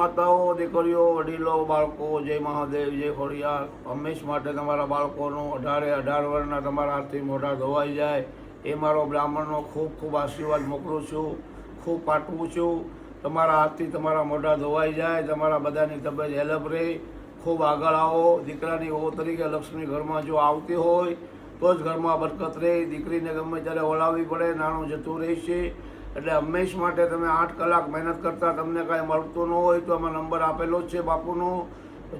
માતાઓ, દીકરીઓ, વડીલો, બાળકો, જય મહાદેવ, જય ખોડિયાર. હંમેશ માટે તમારા બાળકોનું 18 વર્ષના તમારા હાથથી મોઢા ધોવાઈ જાય એ મારો બ્રાહ્મણનો ખૂબ ખૂબ આશીર્વાદ મોકલું છું. ખૂબ પાઠવું છું. તમારા હાથથી તમારા મોઢા ધોવાઈ જાય, તમારા બધાની તબિયત હેલ્પ રહે. ખૂબ આગળ આવો. દીકરાની વહુ તરીકે લક્ષ્મી ઘરમાં જો આવતી હોય તો જ ઘરમાં બરકત રહે. દીકરીને ગમે ત્યારે ઓલાવવી પડે, નાનું જતું રહેશે. એટલે હંમેશ માટે તમે 8 કલાક મહેનત કરતાં તમને કાંઈ મળતું ન હોય તો આમાં નંબર આપેલો જ છે બાપુનો.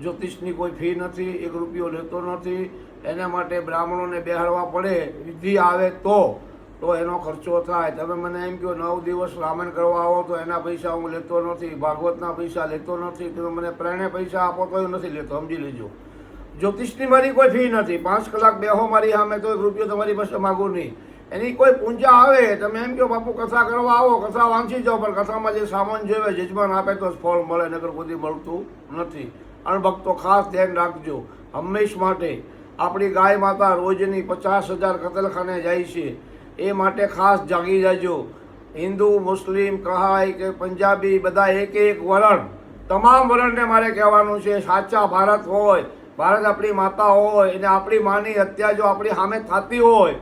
જ્યોતિષની કોઈ ફી નથી, 1 રૂપિયો લેતો નથી. એના માટે બ્રાહ્મણોને બેહાડવા પડે, વિધિ આવે તો એનો ખર્ચો થાય. તમે મને એમ કહો 9 દિવસ રામાયણ કરવા આવો તો એના પૈસા હું લેતો નથી, ભાગવતના પૈસા લેતો નથી. તમે મને પ્રેરણે પૈસા આપો તો એ નથી લેતો, સમજી લેજો. જ્યોતિષની મારી કોઈ ફી નથી. 5 કલાક બેહો મારી સામે તો 1 રૂપિયો તમારી પાસે માગું નહીં. એની કોઈ પૂંજા આવે, તમે એમ કહો બાપુ કથા કરવા આવો, કથા વાંચી જાઓ, પણ કથામાં જે સામાન જોઈએ જજમાન આપે તો જ ફળ મળે, નગર કોઈ મળતું નથી. અણભક્તો ખાસ ધ્યાન રાખજો. હંમેશ માટે આપણી ગાય માતા રોજની 50,000 કતલખાને જાય છે, એ માટે ખાસ જાગી જાજો. હિન્દુ, મુસ્લિમ, કહાઈ કે પંજાબી બધા એક વરણ, તમામ વરણને મારે કહેવાનું છે. સાચા ભારત હોય, ભારત આપણી માતા હોય, એને આપણી માની હત્યા જો આપણી સામે થતી હોય.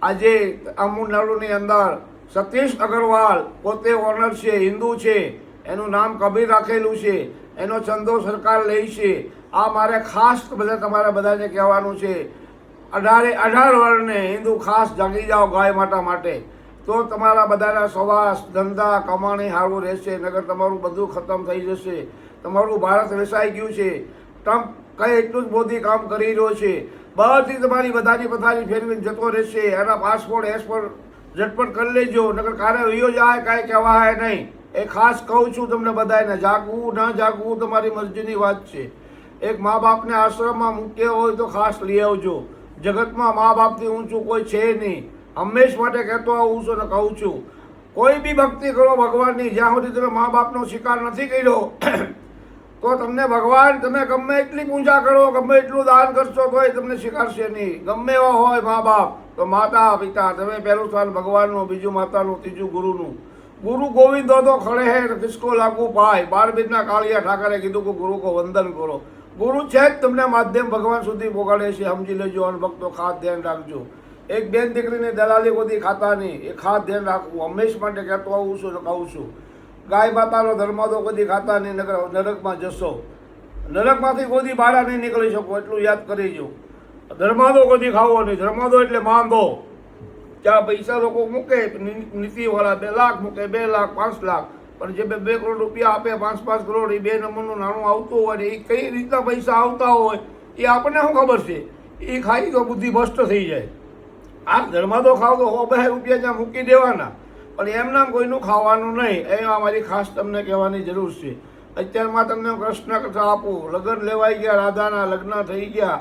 આજે તમિલનાડુની અંદર સતીશ અગ્રવાલ પોતે ઓનર છે, હિન્દુ છે, એનું નામ કબીર રાખેલું છે, એનો ચંદો સરકાર લે છે. આ મારે ખાસ બધા તમારે બધાને કહેવાનું છે. 18 વર્ષને હિન્દુ ખાસ જાગી જાઓ ગાય માતા માટે, તો તમારા બધાના સવાસ ધંધા કમાણી સારું રહેશે. નગર તમારું બધું ખતમ થઈ જશે. તમારું ભારત વેસાઈ ગયું છે. ટ્રમ્પ કઈ એટલું જ મોદી કામ કરી રહ્યો છે. બધી તમારી બધાની પથારી ફેરવીને જતો રહેશે. એના પાસપોર્ટ ઝટપટ કરી લેજો, નકર કારે વયો જાય, કાંઈ કહેવાય નહીં. એ ખાસ કહું છું તમને બધાને. જાગવું ન જાગવું તમારી મરજીની વાત છે. એક મા બાપને આશ્રમમાં મૂક્યો હોય તો ખાસ લઈ આવજો. જગતમાં મા બાપથી ઊંચું કોઈ છે નહીં. હંમેશ માટે કહેતો આવું છું ને કહું છું, કોઈ બી ભક્તિ કરો ભગવાનની, જ્યાં સુધી તમે મા બાપનો સ્વીકાર નથી કર્યો તો તમને ભગવાન, તમે ગમે એટલી પૂજા કરો, ગમે એટલું દાન કરશો તોય તમને સ્વીકારશે નહીં. ગમે એવા હોય મા બાપ, તો માતા પિતા, તમે પહેલું સ્થાન ભગવાનનું, બીજું માતાનું, ત્રીજું ગુરુનું. ગુરુ ગોવિંદ તો ખડે હે કિસકો લાગુ પાય. 12 કાળિયા ઠાકરે કીધું કે ગુરુ કો વંદન કરો. ગુરુ છે જ તમને માધ્યમ ભગવાન સુધી પહોંચાડે છે, સમજી લેજો. અને ભક્તો ખાસ ધ્યાન રાખજો. એક બેન દીકરીની દલાલી કોઈ ખાતા નહીં, એ ખાસ ધ્યાન રાખવું. હંમેશ માટે કહેતો આવું છું ને કહું છું. ગાય માતાનો ધર્માદો કોઈ ખાતા નહીં, નરકમાં જશો. નરકમાંથી કોઈ બહાર નહીં નીકળી શકો, એટલું યાદ કરીજો. ધર્માદો કોઈ ખાવો નહીં. ધર્માદો એટલે માંદો. ત્યાં પૈસા લોકો મૂકે, નીતિવાળા 2 લાખ મૂકે, 2 લાખ, 5 લાખ, પણ જે 2 કરોડ રૂપિયા આપે, 5 કરોડ, એ 2 નંબરનું નાણું આવતું હોય, એ કઈ રીતના પૈસા આવતા હોય એ આપણને શું ખબર છે. એ ખાઈ તો બુદ્ધિ ભ્રષ્ટ થઈ જાય. આ ધર્માદો ખાવ તો 100-2 રૂપિયા ત્યાં મૂકી દેવાના, પણ એમ નામ કોઈનું ખાવાનું નહીં. એ અમારી ખાસ તમને કહેવાની જરૂર છે. અત્યારમાં તમને કૃષ્ણ કથા આપું. લગ્ન લેવાઈ ગયા, રાધાના લગ્ન થઈ ગયા,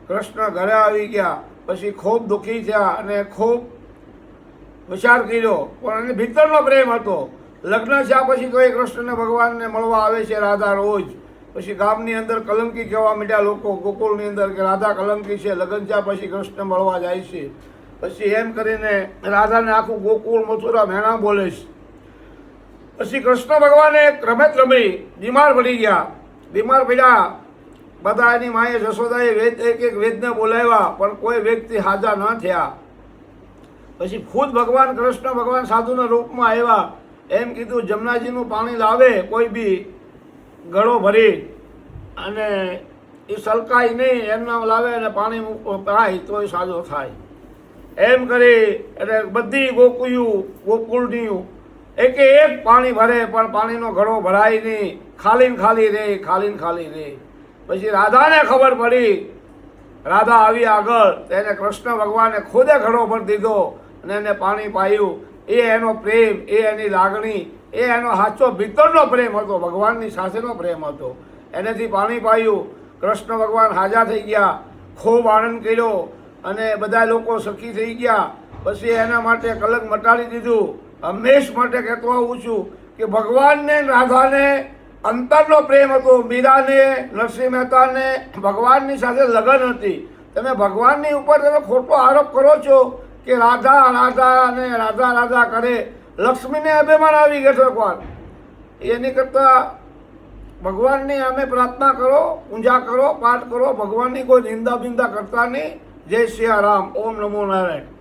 કૃષ્ણ ઘરે આવી ગયા, પછી ખૂબ દુઃખી થયા અને ખૂબ વિચાર કર્યો, પણ એને ભીતરનો પ્રેમ હતો. લગ્ન થયા પછી તો એ કૃષ્ણને ભગવાનને મળવા આવે છે રાધા રોજ. પછી ગામની અંદર કલંકી કહેવા માંડ્યા લોકો, ગોકુળની અંદર, કે રાધા કલંકી છે. લગ્ન થયા પછી કૃષ્ણ મળવા જાય છે. પછી એમ કરીને રાધાને આખું ગોકુળ મથુરા મેણા બોલે છે. પછી કૃષ્ણ ભગવાને રમત રમી બીમાર પડી ગયા. બીમાર પડ્યા, બધા એની માએ જશોદાએ એક વેદને બોલાવ્યા, પણ કોઈ વ્યક્તિ હાજર ન થયા. પછી ખુદ ભગવાન કૃષ્ણ ભગવાન સાધુના રૂપમાં આવ્યા. એમ કીધું જમનાજીનું પાણી લાવે કોઈ બી ગળો ભરી, અને એ સલકાય નહીં, એમના લાવે અને પાણી પાય તો એ સાજો થાય. એમ કરી એટલે બધી ગોકુળની એક પાણી ભરે, પણ પાણીનો ઘડો ભરાય નહીં. ખાલી રહે, ખાલી રહે. પછી રાધાને ખબર પડી. રાધા આવી આગળ, તેને કૃષ્ણ ભગવાને ખુદે ઘડો ભરી દીધો અને એને પાણી પાયું. એ એનો પ્રેમ, એ એની લાગણી, એ એનો સાચો ભીતરનો પ્રેમ હતો, ભગવાનની સાથેનો પ્રેમ હતો. એનેથી પાણી પાયું. કૃષ્ણ ભગવાન હાજા થઈ ગયા, ખૂબ આનંદ કર્યો અને બધા લોકો સખી થઈ ગયા. પછી એના માટે કલંક મટાડી દીધું. હંમેશ માટે કહેતો આવું છું કે ભગવાનને રાધાને અંતરનો પ્રેમ હતો. મીરાને, નરસિંહ મહેતાને ભગવાનની સાથે લગન હતી. તમે ભગવાનની ઉપર તમે ખોટો આરોપ કરો છો કે રાધા રાધા અને રાધા રાધા કરે. લક્ષ્મીને અભિમાન આવી ગયો એકવાર. એની કરતાં ભગવાનની અમે પ્રાર્થના કરો, પૂજા કરો, પાઠ કરો, ભગવાનની કોઈ નિંદા બિંદા કરતા નહીં. જય સિયારામ. ઓમ નમો નારાયણ.